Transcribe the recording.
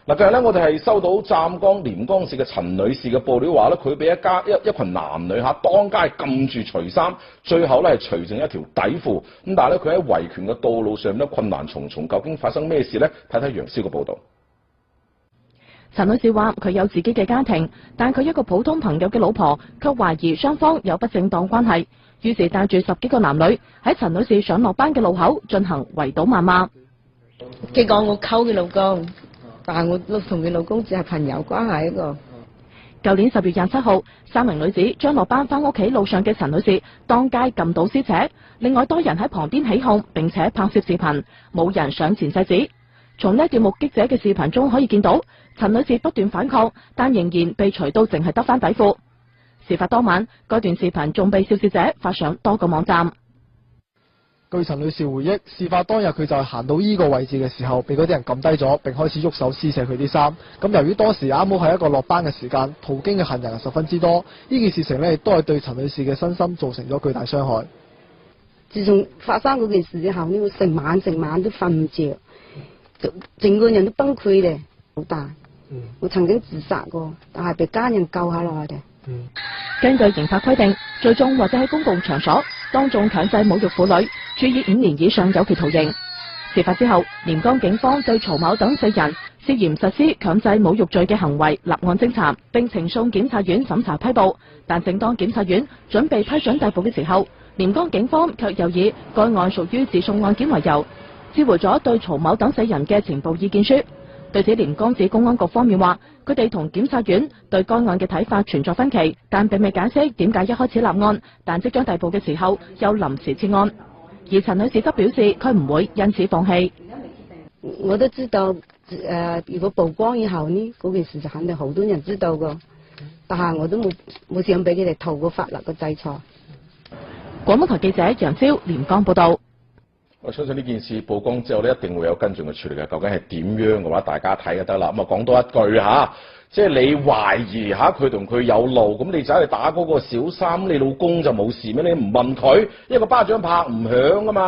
嗱，近日咧，我哋係收到湛江廉江市嘅陳女士嘅報料話咧，佢俾一群男女當街禁住除衫，最後咧係除剩一條底褲。咁但係咧，佢喺維權嘅道路上咧困難重重。究竟發生咩事呢？睇睇楊超嘅報導。陳女士話：佢有自己嘅家庭，但佢一個普通朋友嘅老婆卻懷疑雙方有不正當關係，於是帶住10幾個男女喺陳女士上落班嘅路口進行圍堵謾罵。佢講我溝佢老公，但係我同佢老公只係朋友關係一個。舊年10月27號，3名女子將落班返屋企路上嘅陳女士當街撳倒撕扯，另外多人喺旁邊起哄並且拍攝視頻，冇人上前制止。從呢段目擊者嘅視頻中可以見到，陳女士不斷反抗，但仍然被除到淨係得返底褲。事發當晚，該段視頻仲被肇事者發上多個網站。據陳女士回憶，事發當日佢就係行到依個位置嘅時候，被嗰啲人撳低咗，並開始喐手撕扯佢啲衫。咁由於當時啱好係一個落班嘅時間，途經嘅行人係十分之多，呢件事情呢亦都係對陳女士嘅身心造成咗巨大傷害。自從發生嗰件事之後呢，我成晚都瞓唔着，整個人都崩潰咧，好大。我曾經自殺過，但係被家人救下來嘅。根據刑法規定，聚眾或者喺公共場所當眾強制侮辱婦女，處以5年以上有期徒刑。事發之後，廉江警方對曹某等4人涉嫌實施強制侮辱罪嘅行為立案偵查，並呈送檢察院審查批捕。但正當檢察院準備批准逮捕嘅時候，廉江警方卻又以該案屬於自訴案件為由，撤回咗對曹某等4人嘅情報意見書。對此，廉江市公安局方面話，佢哋同檢察院對該案嘅睇法存在分歧，但並未解釋點解一開始立案，但即將逮捕嘅時候又臨時撤案。而陳女士則表示，佢唔會因此放棄。我都知道，如果曝光以後呢，嗰件事就肯定好多人知道噶，但係我都冇想俾佢哋逃過法律嘅制裁。廣播台記者楊超廉江報道。我相信呢件事曝光之後咧，一定會有跟進嘅處理嘅。究竟係點樣嘅話，大家睇就得啦。咁啊，講多一句嚇，即係你懷疑嚇佢同佢有路，咁你走去打嗰個小三，你老公就冇事咩？你唔問佢，一個巴掌拍唔響㗎嘛。